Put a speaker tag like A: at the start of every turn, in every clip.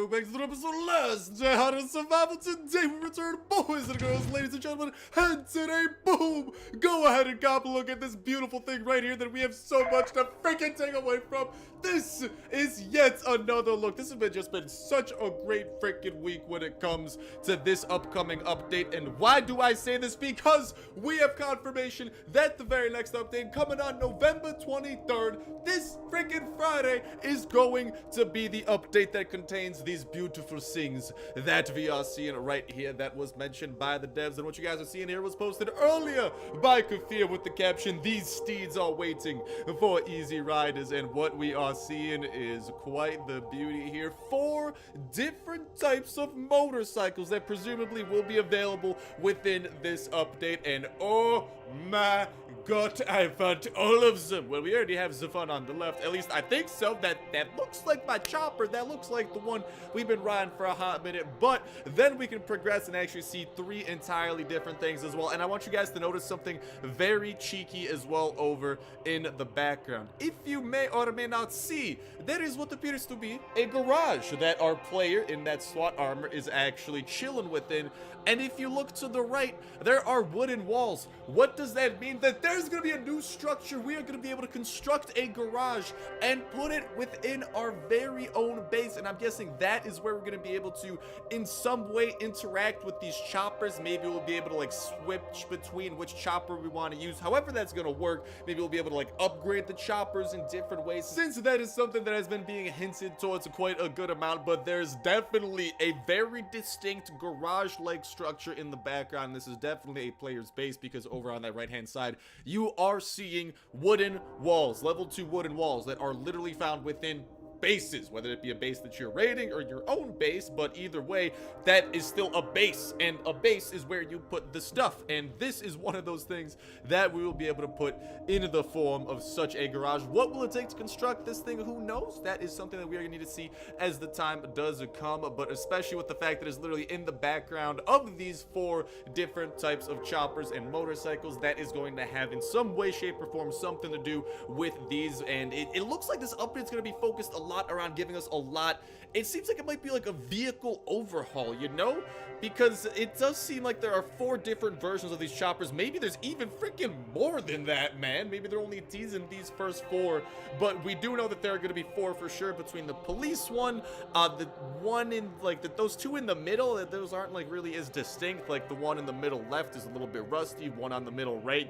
A: welcome back to the episode of Last Day How to Survival. Today we return, boys and girls, ladies and gentlemen, and today, boom, go ahead and cop a look at this beautiful thing right here that we have so much to freaking take away from. This is yet another look. This has just been such a great freaking week when it comes to this upcoming update. And why do I say this? Because we have confirmation that the very next update coming on November 23rd, this freaking Friday, is going to be the update that contains these beautiful things that we are seeing right here that was mentioned by the devs. And what you guys are seeing here was posted earlier by Kafir with the caption, "These steeds are waiting for easy riders." And what we are seeing is quite the beauty here. 4 different types of motorcycles that presumably will be available within this update. And oh my god, I found all of them. Well, we already have the one on the left. At least I think so. That looks like my chopper. That looks like the one we've been riding for a hot minute. But then we can progress and actually see 3 entirely different things as well. And I want you guys to notice something very cheeky as well over in the background. If you may or may not see, there is what appears to be a garage that our player in that SWAT armor is actually chilling within. And if you look to the right, there are wooden walls. What does that mean? That there's going to be a new structure. We are going to be able to construct a garage and put it within our very own base. And I'm guessing that is where we're going to be able to, in some way, interact with these choppers. Maybe we'll be able to, like, switch between which chopper we want to use. However that's going to work. Maybe we'll be able to, like, upgrade the choppers in different ways. Since that is something that has been being hinted towards quite a good amount. But there's definitely a very distinct garage-like structure in the background. This is definitely a player's base, because over on that right hand side you are seeing wooden walls, level 2 wooden walls that are literally found within bases, whether it be a base that you're raiding or your own base. But either way, that is still a base, and a base is where you put the stuff. And this is one of those things that we will be able to put into the form of such a garage. What will it take to construct this thing? Who knows? That is something that we are going to need to see as the time does come, but especially with the fact that it's literally in the background of these 4 different types of choppers and motorcycles, that is going to have in some way, shape, or form something to do with these. And it looks like this update is going to be focused a lot around giving us a lot. It seems like it might be like a vehicle overhaul, you know, because it does seem like there are 4 different versions of these choppers. Maybe there's even freaking more than that, man. Maybe they're only teasing these first 4, but we do know that there are going to be 4 for sure, between the police one, the one in like those 2 in the middle, that those aren't like really as distinct. Like the one in the middle left is a little bit rusty, one on the middle right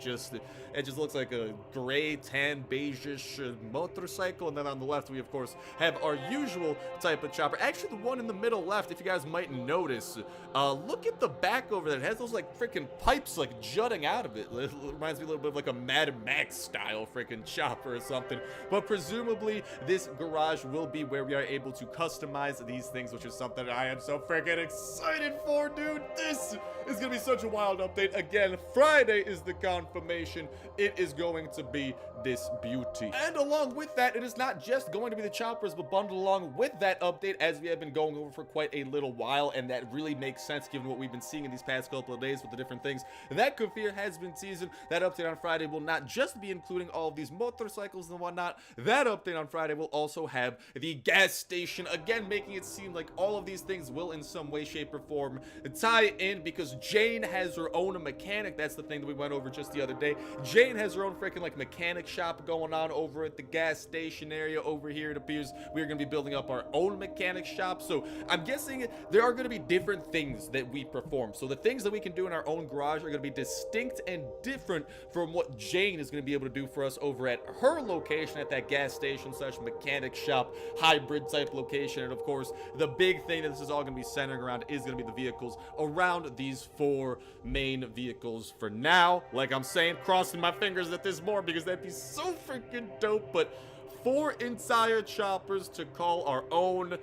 A: it just looks like a gray, tan, beige-ish motorcycle. And then on the left we of course have our usual type of chopper. Actually, the one in the middle left, if you guys might notice, look at the back over there. It has those like freaking pipes like jutting out of it. It reminds me a little bit of like a Mad Max style freaking chopper or something. But presumably this garage will be where we are able to customize these things, which is something that I am so freaking excited for, dude. This is gonna be such a wild update. Again, Friday is the confirmation. It is going to be this beauty. And along with that, it is not just going to be the choppers, but bundled along with that update, as we have been going over for quite a little while, and that really makes sense given what we've been seeing in these past couple of days with the different things that Kafir has been teasing. That update on Friday will not just be including all of these motorcycles and whatnot. That update on Friday will also have the gas station, again making it seem like all of these things will in some way, shape, or form tie in, because Jane has her own mechanic. That's the thing that we went over just the other day. Jane has her own freaking like mechanic shop going on over at the gas station area over here. It appears we are going to be building up our own mechanic shop. So I'm guessing there are going to be different things that we perform. So the things that we can do in our own garage are going to be distinct and different from what Jane is going to be able to do for us over at her location at that gas station / mechanic shop hybrid type location. And of course, the big thing that this is all going to be centering around is going to be the vehicles around these 4 main vehicles for now. Like I'm saying, crossing my fingers that there's more, because that'd be so freaking dope. But 4 entire choppers to call our own.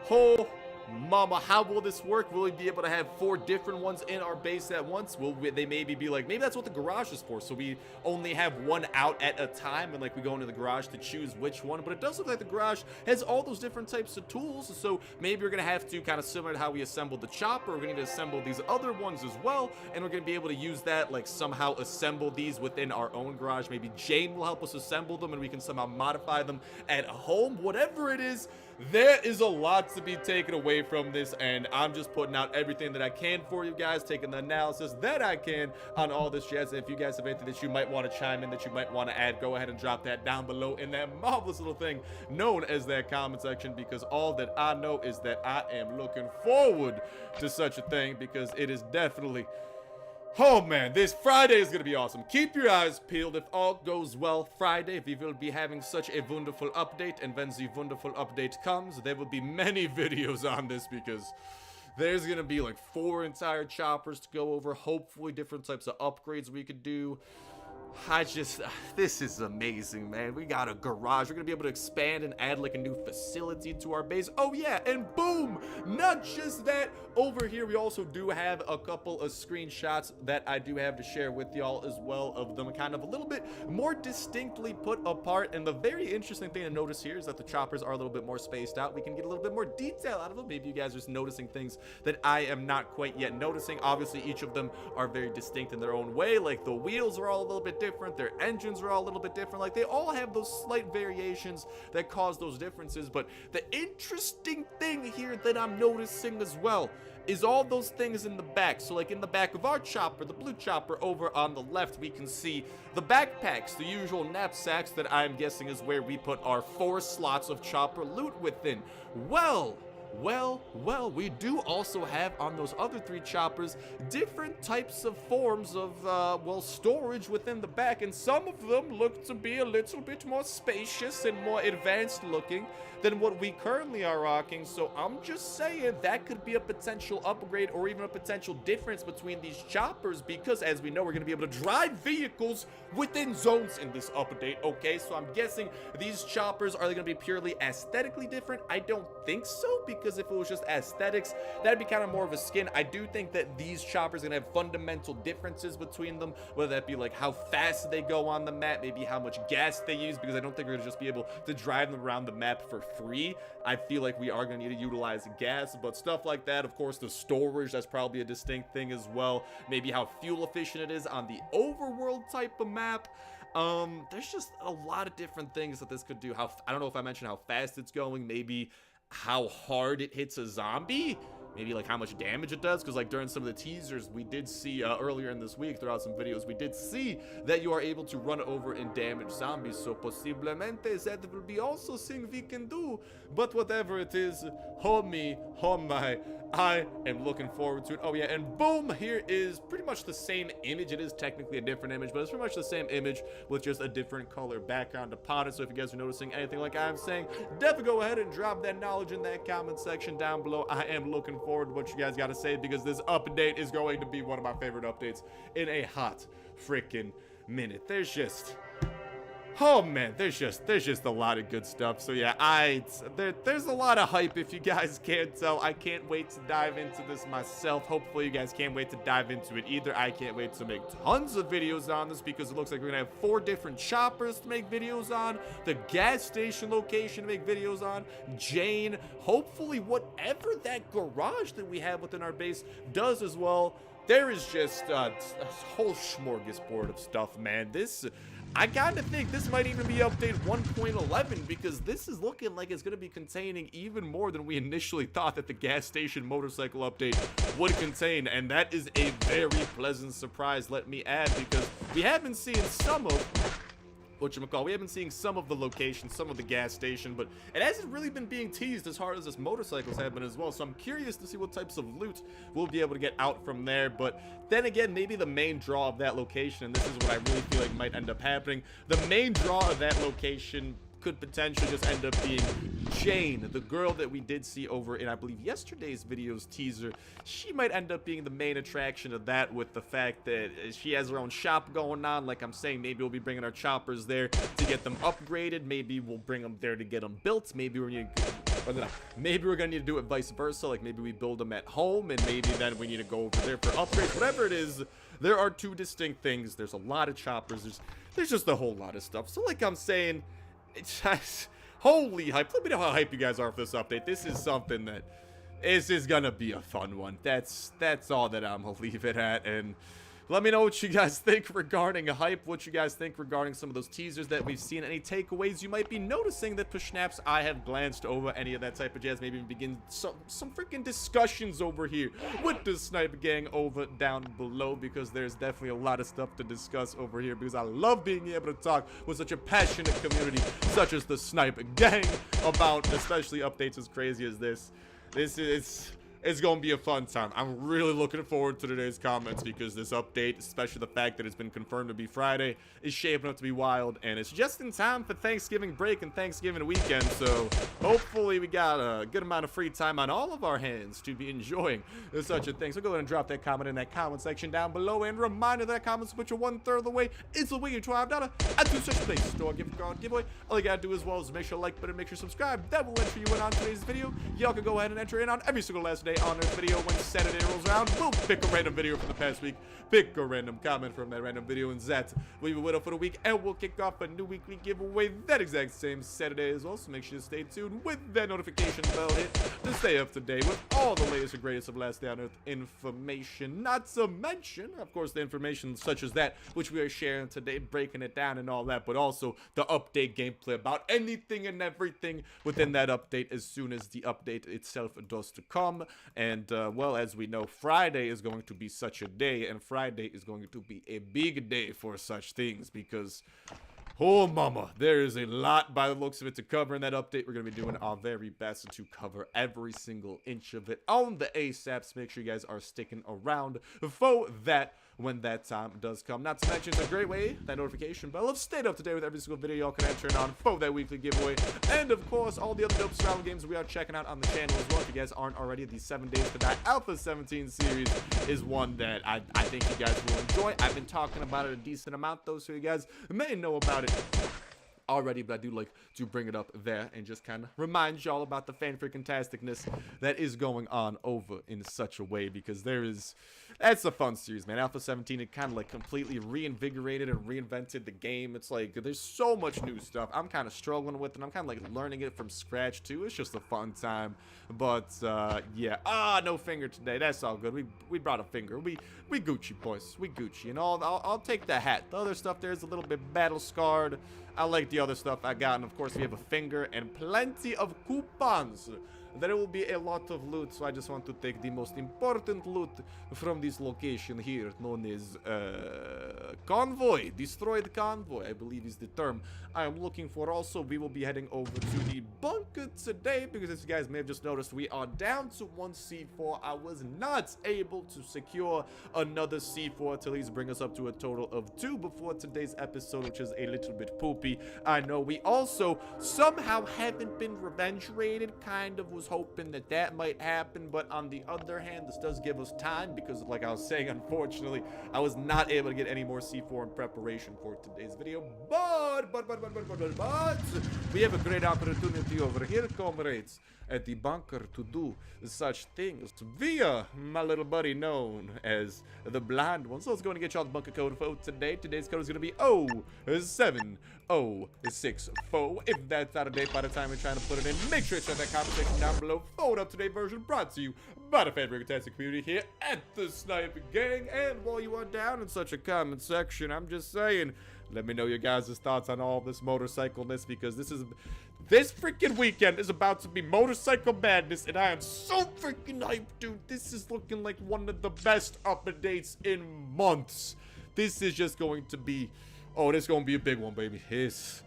A: Whole mama, how will this work? Will we be able to have 4 different ones in our base at once? Will they maybe be like, maybe that's what the garage is for, so we only have one out at a time, and like we go into the garage to choose which one. But it does look like the garage has all those different types of tools, so maybe we're gonna have to, kind of similar to how we assembled the chopper, we're gonna need to assemble these other ones as well, and we're gonna be able to use that, like somehow assemble these within our own garage. Maybe Jane will help us assemble them and we can somehow modify them at home. Whatever it is, there is a lot to be taken away from this, and I'm just putting out everything that I can for you guys, taking the analysis that I can on all this jazz. If you guys have anything that you might want to chime in, that you might want to add, go ahead and drop that down below in that marvelous little thing known as that comment section, because all that I know is that I am looking forward to such a thing, because it is definitely... Oh man, this Friday is gonna be awesome. Keep your eyes peeled. If all goes well Friday, we will be having such a wonderful update, and when the wonderful update comes, there will be many videos on this, because there's gonna be like 4 entire choppers to go over, hopefully different types of upgrades we could do. This is amazing, man. We got a garage. We're gonna be able to expand and add like a new facility to our base. Oh yeah, and boom! Not just that, over here we also do have a couple of screenshots that I do have to share with y'all as well, of them kind of a little bit more distinctly put apart. And the very interesting thing to notice here is that the choppers are a little bit more spaced out. We can get a little bit more detail out of them. Maybe you guys are just noticing things that I am not quite yet noticing. Obviously, each of them are very distinct in their own way. Like the wheels are all a little bit different, their engines are all a little bit different, like they all have those slight variations that cause those differences. But the interesting thing here that I'm noticing as well is all those things in the back. So like in the back of our chopper, the blue chopper, over on the left, we can see the backpacks, the usual knapsacks that I'm guessing is where we put our 4 slots of chopper loot within. Well, we do also have on those other 3 choppers different types of forms of, well, storage within the back, and some of them look to be a little bit more spacious and more advanced looking than what we currently are rocking. So I'm just saying that could be a potential upgrade or even a potential difference between these choppers, because as we know, we're going to be able to drive vehicles within zones in this update. Okay, so I'm guessing these choppers are going to be purely aesthetically different. I don't think so, because if it was just aesthetics, that'd be kind of more of a skin. I do think that these choppers are going to have fundamental differences between them, whether that be like how fast they go on the map, maybe how much gas they use, because I don't think we're going to just be able to drive them around the map for free. I feel like we are going to need to utilize gas, but stuff like that. Of course, the storage, that's probably a distinct thing as well. Maybe how fuel efficient it is on the overworld type of map. There's just a lot of different things that this could do. I don't know if I mentioned how fast it's going, maybe how hard it hits a zombie, maybe like how much damage it does, because like during some of the teasers we did see earlier in this week, throughout some videos, we did see that you are able to run over and damage zombies. So posiblemente that will be also thing we can do. But whatever it is, homie, oh my, I am looking forward to it. Oh yeah, and boom, here is pretty much the same image. It is technically a different image, but it's pretty much the same image with just a different color background upon it. So if you guys are noticing anything like I'm saying, definitely go ahead and drop that knowledge in that comment section down below. I am looking forward to what you guys got to say, because this update is going to be one of my favorite updates in a hot freaking minute. There's just... oh man, there's just a lot of good stuff. So yeah, there's a lot of hype, if you guys can't tell. I can't wait to dive into this myself. Hopefully you guys can't wait to dive into it either. I can't wait to make tons of videos on this, because it looks like we're gonna have 4 different choppers to make videos on, the gas station location to make videos on, Jane, hopefully whatever that garage that we have within our base does as well. There is just a whole smorgasbord of stuff, man. I kind of think this might even be update 1.11, because this is looking like it's going to be containing even more than we initially thought that the gas station motorcycle update would contain. And that is a very pleasant surprise, let me add, because we have been seeing some of... we have been seeing some of the locations, some of the gas station, but it hasn't really been being teased as hard as this motorcycles have been as well. So I'm curious to see what types of loot we'll be able to get out from there. But then again, maybe the main draw of that location, and this is what I really feel like might end up happening, the main draw of that location could potentially just end up being Jane, the girl that we did see over in, I believe, yesterday's video's teaser. She might end up being the main attraction of that, with the fact that she has her own shop going on. Like I'm saying, maybe we'll be bringing our choppers there to get them upgraded. Maybe we'll bring them there to get them built. Maybe we're gonna need to do it vice versa. Like maybe we build them at home, and maybe then we need to go over there for upgrades. Whatever it is, there are 2 distinct things. There's a lot of choppers. There's just a whole lot of stuff. So like I'm saying, it's just holy hype. Let me know how hype you guys are for this update. This is something that is gonna be a fun one. That's all that I'm gonna leave it at. And Let me know what you guys think regarding hype, what you guys think regarding some of those teasers that we've seen, any takeaways you might be noticing that perhaps I have glanced over, any of that type of jazz. Maybe begin some freaking discussions over here with the Snipe gang over down below, because there's definitely a lot of stuff to discuss over here, because I love being able to talk with such a passionate community such as the Snipe gang about especially updates as crazy as this. It's going to be a fun time. I'm really looking forward to today's comments, because this update, especially the fact that it's been confirmed to be Friday, is shaping up to be wild. And it's just in time for Thanksgiving break and Thanksgiving weekend. So hopefully we got a good amount of free time on all of our hands to be enjoying such a thing. So go ahead and drop that comment in that comment section down below. And reminder that comments put you 1/3 of the way. It's the way you $12 at two such places. Store gift card giveaway. All you got to do as well is make sure to like button, make sure to subscribe. That will enter you in on today's video. Y'all can go ahead and enter in on every single last day on this video. When Saturday rolls around, we'll pick a random video from the past week, pick a random comment from that random video, and that we will whittle for the week, and we'll kick off a new weekly giveaway that exact same Saturday as well. So make sure to stay tuned with that notification bell hit to stay up to date with all the latest and greatest of Last Day on Earth information. Not to mention, of course, the information such as that which we are sharing today, breaking it down and all that, but also the update gameplay about anything and everything within that update as soon as the update itself does to come. And well, as we know, Friday is going to be such a day, and Friday is going to be a big day for such things, because oh mama, there is a lot by the looks of it to cover in that update. We're going to be doing our very best to cover every single inch of it on the ASAPs. Make sure you guys are sticking around for that when that time does come. Not to mention, it's a great way, that notification bell, of staying up to date with every single video y'all can enter in on for that weekly giveaway. And of course, all the other dope survival games we are checking out on the channel as well. If you guys aren't already, the 7 Days to Die Alpha 17 series is one that I think you guys will enjoy. I've been talking about it a decent amount though, so you guys may know about it already, but I do like to bring it up there and just kind of remind y'all about the fan-freaking-tasticness that is going on over in such a way, because that's a fun series, man. Alpha 17, it kind of like completely reinvigorated and reinvented the game. It's like there's so much new stuff. I'm kind of struggling with it. I'm kind of like learning it from scratch too. It's just a fun time. But yeah, no finger today. That's all good. We brought a finger. We Gucci, boys. We Gucci. And I'll take the hat. The other stuff there is a little bit battle scarred. I like the other stuff I got, and of course we have a finger and plenty of coupons. There will be a lot of loot, so I just want to take the most important loot from this location here, known as convoy. Destroyed convoy, I believe is the term I am looking for. Also, we will be heading over to the bunker today, because as you guys may have just noticed, we are down to 1 C4. I was not able to secure another C4 to at least bring us up to a total of 2 before today's episode, which is a little bit poopy. I know we also somehow haven't been revenge rated, kind of was hoping that might happen, but on the other hand, this does give us time, because like I was saying, unfortunately I was not able to get any more C4 in preparation for today's video, but we have a great opportunity over here, comrades, at the bunker to do such things via my little buddy known as the Blind One. So let's go and get y'all the bunker code for today. Today's code is going to be 07064. If that's out of date by the time we're trying to put it in, make sure to check that comment section down below for an up-to-date version brought to you by the fan-freaking-tastic community here at the Snipe Gang. And while you are down in such a comment section, I'm just saying, let me know your guys' thoughts on all this motorcycleness, because this freaking weekend is about to be motorcycle madness, and I am so freaking hyped, dude. This is looking like one of the best updates in months. This is just going to be, this is going to be a big one, baby. It's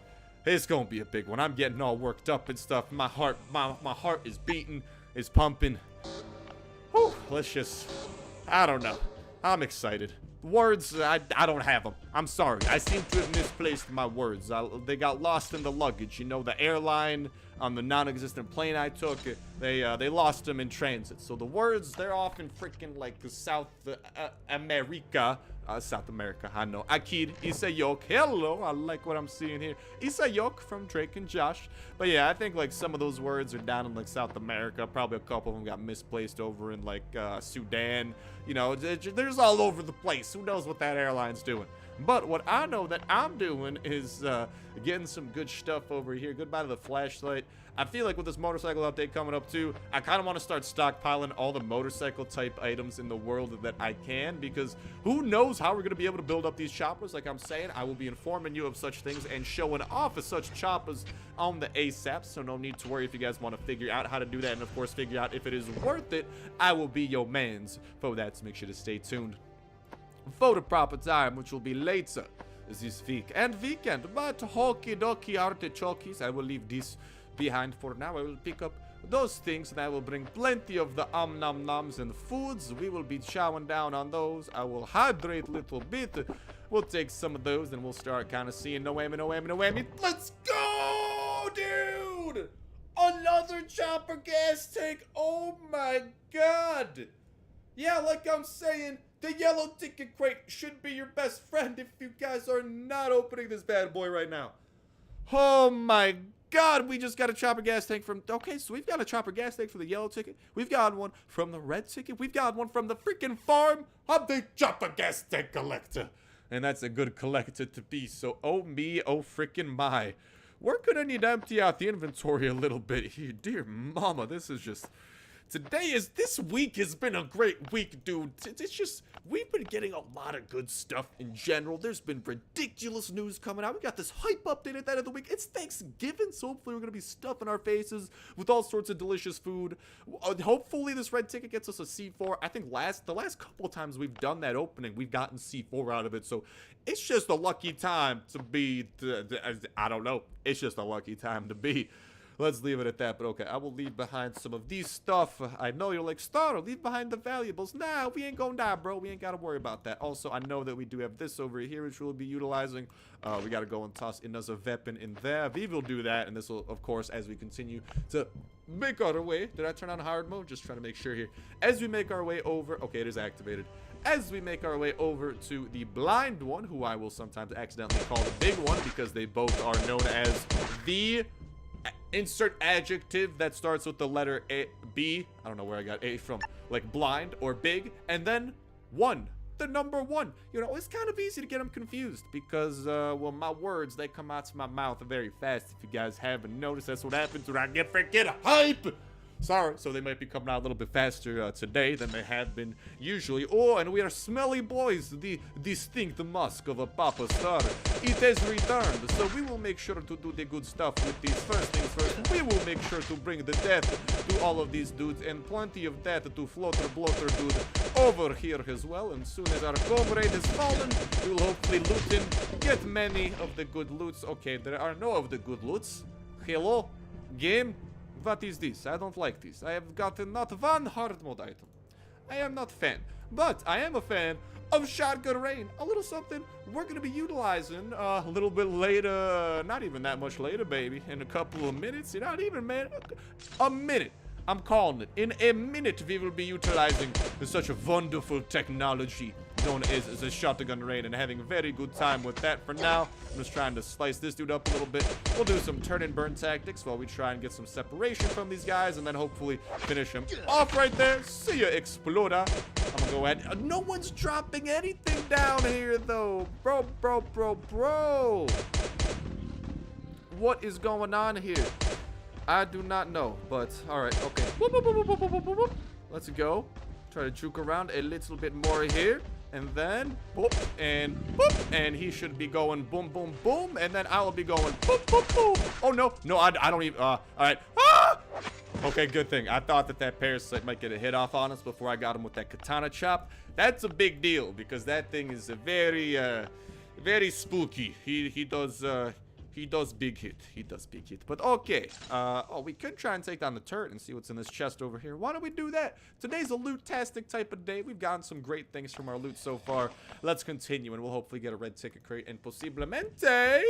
A: going to be a big one. I'm getting all worked up and stuff. My heart is beating, is pumping. Whew, I don't know. I'm excited. Words, I don't have them. I'm sorry. I seem to have misplaced my words. They got lost in the luggage. You know, the airline on the non-existent plane I took, they lost them in transit. So the words, they're often freaking like South America. South America, I know. Akid, Isayok, hello, I like what I'm seeing here. Isayok from Drake and Josh. But yeah, I think like some of those words are down in like South America. Probably a couple of them got misplaced over in like Sudan. You know, there's all over the place. Who knows what that airline's doing? But what I know that I'm doing is getting some good stuff over here. Goodbye to the flashlight. I feel like with this motorcycle update coming up too, I kind of want to start stockpiling all the motorcycle type items in the world that I can, because who knows how we're going to be able to build up these choppers. Like I'm saying, I will be informing you of such things and showing off of such choppers on the ASAP, so no need to worry if you guys want to figure out how to do that, and of course figure out if it is worth it. I will be your mans for that, so make sure to stay tuned for the proper time, which will be later this week and weekend. But hockey dokie artichokes, I will leave this behind for now. I will pick up those things and I will bring plenty of the nom noms and foods. We will be chowing down on those. I will hydrate a little bit. We'll take some of those and we'll start kind of seeing no whammy, no whammy, no whammy. Let's go, dude! Another chopper gas tank. Oh my god. Yeah, like I'm saying, the yellow ticket crate should be your best friend if you guys are not opening this bad boy right now. Oh my god, we just got a chopper gas tank from... Okay, so we've got a chopper gas tank for the yellow ticket. We've got one from the red ticket. We've got one from the freaking farm. I'm the chopper gas tank collector. And that's a good collector to be. So, oh me, oh freaking my. We're gonna need to empty out the inventory a little bit here. Dear mama, this week has been a great week, dude. It's just, we've been getting a lot of good stuff in general. There's been ridiculous news coming out. We got this hype update at the end of the week. It's Thanksgiving, so hopefully we're going to be stuffing our faces with all sorts of delicious food. Hopefully this red ticket gets us a C4. I think the last couple of times we've done that opening, we've gotten C4 out of it. So it's just a lucky time to be, I don't know. It's just a lucky time to be. Let's leave it at that, but okay, I will leave behind some of these stuff. I know you're like, Star, leave behind the valuables. Nah, we ain't gonna die, bro. We ain't gotta worry about that. Also, I know that we do have this over here, which we'll be utilizing. We gotta go and toss another weapon in there. We will do that, and this will, of course, as we continue to make our way. Did I turn on hard mode? Just trying to make sure here. As we make our way over, okay, it is activated. As we make our way over to the blind one, who I will sometimes accidentally call the big one, because they both are known as the... Insert adjective that starts with the letter A, B. I don't know where I got A from. Like blind or big. And then 1. The number 1. You know, it's kind of easy to get them confused because, well, my words, they come out to my mouth very fast. If you guys haven't noticed, that's what happens when I get freaking hype. Sorry, so they might be coming out a little bit faster today than they have been usually. Oh, and we are smelly boys, the distinct musk of a Papa Star. It has returned, so we will make sure to do the good stuff with these. First things first, we will make sure to bring the death to all of these dudes, and plenty of death to Floater Bloater dude over here as well. And soon as our comrade has fallen, we will hopefully loot him, get many of the good loots. Okay, there are no of the good loots. Hello, game? What is this? I don't like this. I have gotten not one hard mode item. I am not a fan. But I am a fan of Shotgun Rain. A little something we're going to be utilizing a little bit later. Not even that much later, baby. In a couple of minutes. Not even, man. A minute. I'm calling it. In a minute, we will be utilizing such a wonderful technology known as the Shotgun Rain and having a very good time with that. For now, I'm just trying to slice this dude up a little bit. We'll do some turn and burn tactics while we try and get some separation from these guys and then hopefully finish him off right there. See ya, Exploder. I'm gonna go ahead. No one's dropping anything down here, though. Bro. What is going on here? I do not know, but alright, okay. Whoop. Let's go. Try to juke around a little bit more here. And then, boop, and he should be going boom, boom, boom. And then I will be going boop, boop, boom. Oh, no, I don't even, alright. Ah! Okay, good thing. I thought that parasite might get a hit off on us before I got him with that katana chop. That's a big deal because that thing is a very, very spooky. He does big hit. But okay. Oh, we could try and take down the turret and see what's in this chest over here. Why don't we do that? Today's a loot-tastic type of day. We've gotten some great things from our loot so far. Let's continue, and we'll hopefully get a red ticket crate and posiblemente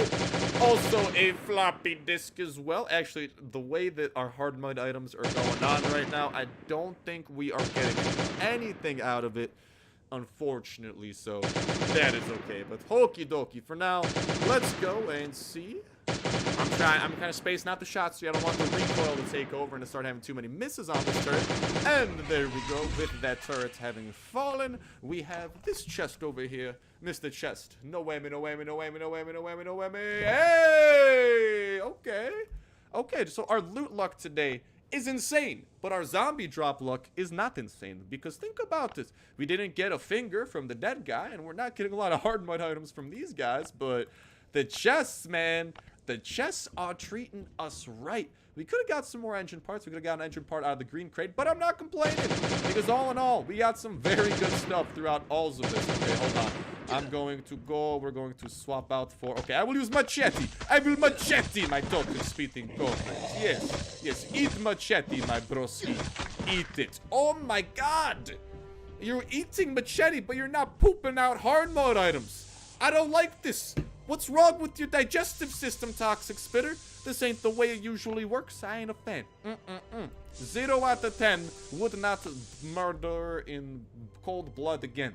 A: also a floppy disk as well. Actually, the way that our hard mode items are going on right now, I don't think we are getting anything out of it. Unfortunately, so that is okay. But okie dokie, for now, let's go and see. I'm kind of spacing out the shots, so I don't want the recoil to take over and to start having too many misses on this turret. And there we go. With that turret having fallen, we have this chest over here. Mr. Chest. No whammy, no whammy, no whammy, no whammy, no whammy, no whammy. Hey! Okay. Okay, so our loot luck today is insane, but our zombie drop luck is not insane, because think about this. We didn't get a finger from the dead guy, and we're not getting a lot of hard mud items from these guys, but the chests, man, the chests are treating us right. We could have got some more engine parts. We could have got an engine part out of the green crate, but I'm not complaining, because all in all, we got some very good stuff throughout all of this. Okay, hold on. I'm going to go. We're going to swap out for. Okay, I will use machete. I will machete my token speeding comrades. Yes, yes. Eat machete, my broski. Eat it. Oh my God! You're eating machete, but you're not pooping out hard mode items. I don't like this. What's wrong with your digestive system, Toxic Spitter? This ain't the way it usually works. I ain't a fan. 0 out of 10 would not murder in cold blood again.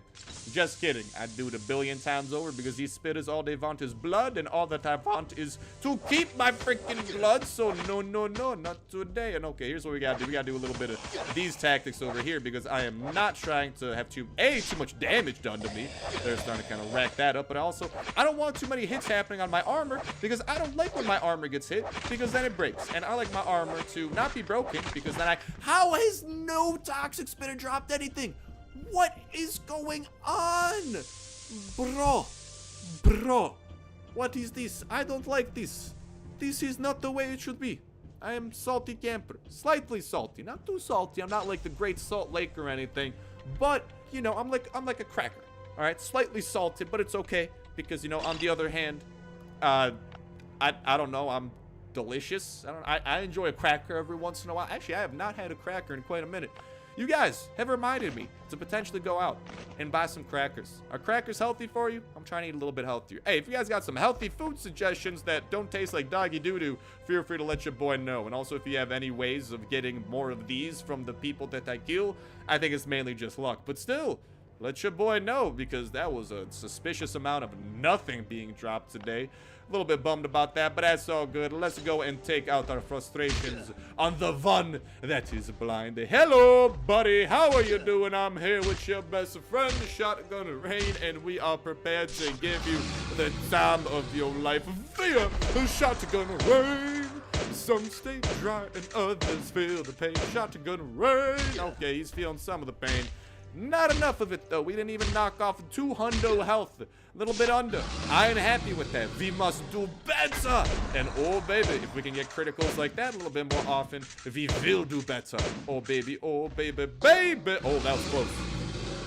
A: Just kidding. I'd do it a billion times over, because these spitters, all they want is blood, and all that I want is to keep my freaking blood. So no, no, no, not today. And okay, here's what we gotta do. We gotta do a little bit of these tactics over here, because I am not trying to have too much damage done to me. They're starting to kind of rack that up, but also I don't want too many hits happening on my armor, because I don't like when my armor gets hit, because then it breaks. And I like my armor to not be broken, because then how has no Toxic Spitter dropped anything? What is going on? Bro, what is this? I don't like this. This is not the way it should be. I am salty camper, slightly salty, not too salty. I'm not like the Great Salt Lake or anything, but you know, I'm like a cracker. All right, slightly salted, but it's okay, because you know, on the other hand, I don't know, I'm delicious. I enjoy a cracker every once in a while. Actually, I have not had a cracker in quite a minute. You guys have reminded me to potentially go out and buy some crackers. Are crackers healthy for you? I'm trying to eat a little bit healthier. Hey, if you guys got some healthy food suggestions that don't taste like doggy doo-doo, feel free to let your boy know. And also, if you have any ways of getting more of these from the people that I kill, I think it's mainly just luck. But still, let your boy know, because that was a suspicious amount of nothing being dropped today. A little bit bummed about that, but that's all good. Let's go and take out our frustrations on the one that is blind. Hello, buddy. How are you doing? I'm here with your best friend, Shotgun Rain, and we are prepared to give you the time of your life via Shotgun Rain. Some stay dry and others feel the pain. Shotgun Rain. Okay, he's feeling some of the pain. Not enough of it, though. We didn't even knock off 200 health. A little bit under. I ain't happy with that. We must do better. And oh, baby, if we can get criticals like that a little bit more often, we will do better. Oh, baby. Oh, baby. Baby. Oh, that was close.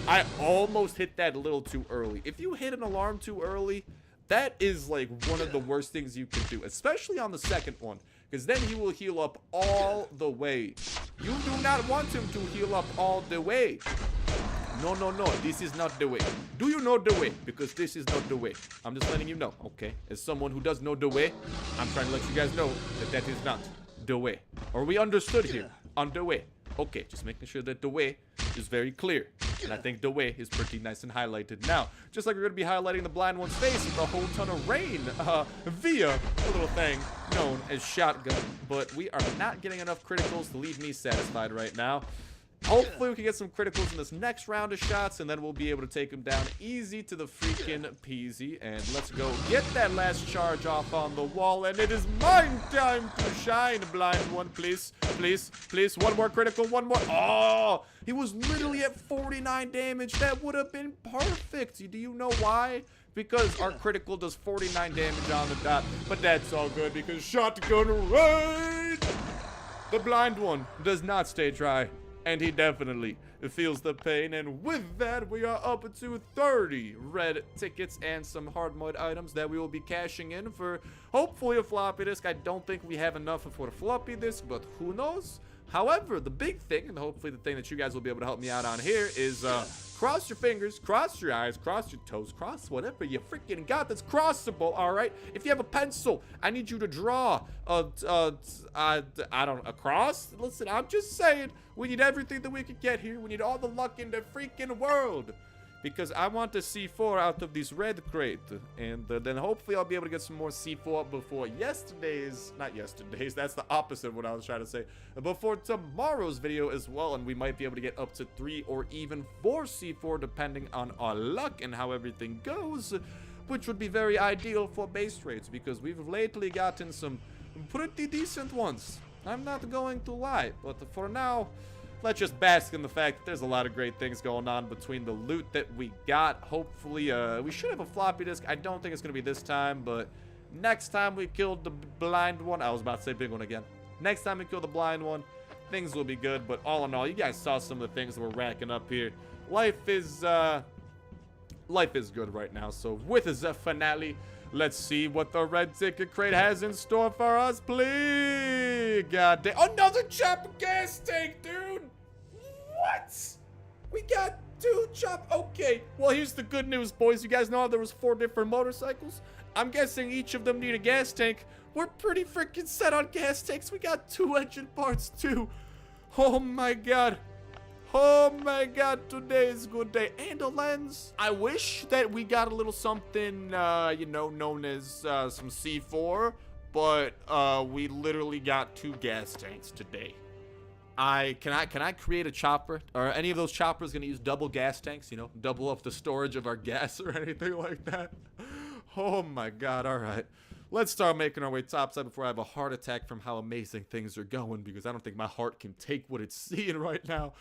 A: I almost hit that a little too early. If you hit an alarm too early, that is like one of the worst things you can do, especially on the second one, because then he will heal up all the way. You do not want him to heal up all the way. No, no, no, this is not the way. Do you know the way? Because this is not the way. I'm just letting you know, okay? As someone who does know the way, I'm trying to let you guys know that that is not the way. Are we understood here? On the way. Okay, just making sure that the way is very clear. And I think the way is pretty nice and highlighted. Now, just like we're going to be highlighting the blind one's face with a whole ton of rain via a little thing known as Shotgun. But we are not getting enough criticals to leave me satisfied right now. Hopefully we can get some criticals in this next round of shots, and then we'll be able to take him down easy to the freaking peasy. And let's go get that last charge off on the wall, and it is mine time to shine, blind one. Please, please, please. One more critical, one more. Oh, he was literally at 49 damage. That would have been perfect. Do you know why? Because our critical does 49 damage on the dot, but that's all good because Shotgun Rain, the blind one, does not stay dry. And he definitely feels the pain. And with that, we are up to 30 red tickets and some hard mode items that we will be cashing in for hopefully a floppy disk. I don't think we have enough for a floppy disk, but who knows? However, the big thing, and hopefully the thing that you guys will be able to help me out on here is cross your fingers, cross your eyes, cross your toes, cross whatever you freaking got that's crossable, all right? If you have a pencil, I need you to draw a cross. Listen, I'm just saying, we need everything that we can get here. We need all the luck in the freaking world. because I want the C4 out of this red crate, and then hopefully I'll be able to get some more C4 before not yesterday's, that's the opposite of what I was trying to say, before tomorrow's video as well, and we might be able to get up to 3 or even 4 C4 depending on our luck and how everything goes, which would be very ideal for base raids, because we've lately gotten some pretty decent ones. I'm not going to lie, but for now, let's just bask in the fact that there's a lot of great things going on between the loot that we got. Hopefully, we should have a floppy disk. I don't think it's going to be this time, but next time we killed the blind one, I was about to say big one again. Next time we kill the blind one, things will be good. But all in all, you guys saw some of the things that we're racking up here. Life is good right now. So with the finale, let's see what the red ticket crate has in store for us, please. God damn. Another chopper gas tank, dude. What? We got 2 chop. Okay. Well, here's the good news, boys. You guys know how there was 4 different motorcycles? I'm guessing each of them need a gas tank. We're pretty freaking set on gas tanks. We got 2 engine parts, too. Oh, my God. Oh my God, today is a good day. And a lens. I wish that we got a little something, you know, known as some C4, but we literally got 2 gas tanks today. Can I create a chopper? Are any of those choppers gonna use double gas tanks? You know, double up the storage of our gas or anything like that? Oh my God, all right. Let's start making our way topside before I have a heart attack from how amazing things are going, because I don't think my heart can take what it's seeing right now.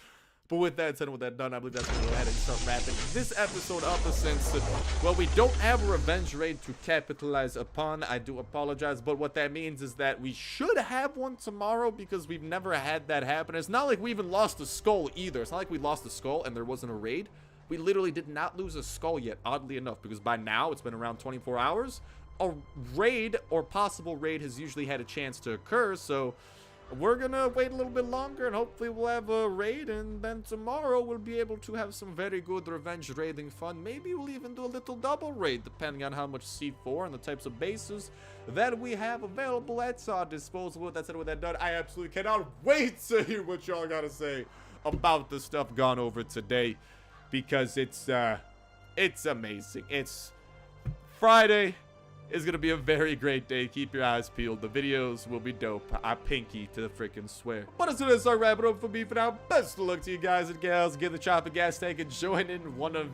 A: But with that said and with that done, I believe that's going to go ahead and start wrapping this episode up, since, well, we don't have a revenge raid to capitalize upon. I do apologize, but what that means is that we should have one tomorrow, because we've never had that happen. It's not like we even lost a skull either. It's not like we lost a skull and there wasn't a raid. We literally did not lose a skull yet, oddly enough, because by now it's been around 24 hours. A raid or possible raid has usually had a chance to occur, so we're gonna wait a little bit longer and hopefully we'll have a raid, and then tomorrow we'll be able to have some very good revenge raiding fun. Maybe we'll even do a little double raid depending on how much C4 and the types of bases that we have available at our disposal. With that said, with that done, I absolutely cannot wait to hear what y'all gotta say about the stuff gone over today, because it's amazing. It's Friday. Is gonna be a very great day. Keep your eyes peeled. The videos will be dope. I pinky to the freaking swear. But as soon as I wrap it up for me for now, best of luck to you guys and gals. Get the chopper gas tank and join in one of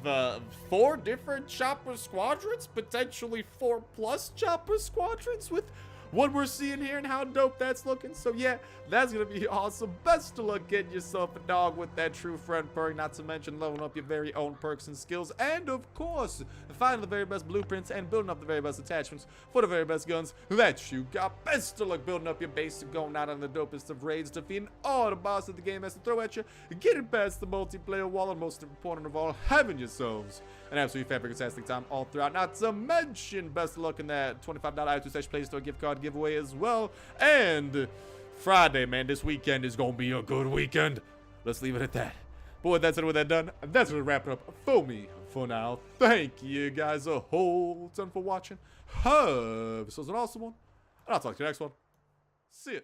A: 4 different chopper squadrons, potentially 4+ chopper squadrons with what we're seeing here and how dope that's looking. So yeah, that's gonna be awesome. Best of luck getting yourself a dog with that true friend perk, not to mention leveling up your very own perks and skills, and of course finding the very best blueprints and building up the very best attachments for the very best guns that you got. Best of luck building up your base and going out on the dopest of raids, defeating all the bosses the game has to throw at you, getting past the multiplayer wall, and most important of all, having yourselves an absolutely fantastic time all throughout. Not to mention best of luck in that $25 iTunes Play Store gift card giveaway as well. And Friday, man, this weekend is gonna be a good weekend. Let's leave it at that. But with that said, with that done, that's gonna wrap it up for me for now. Thank you guys a whole ton for watching. This was an awesome one, and I'll talk to you next one. See ya.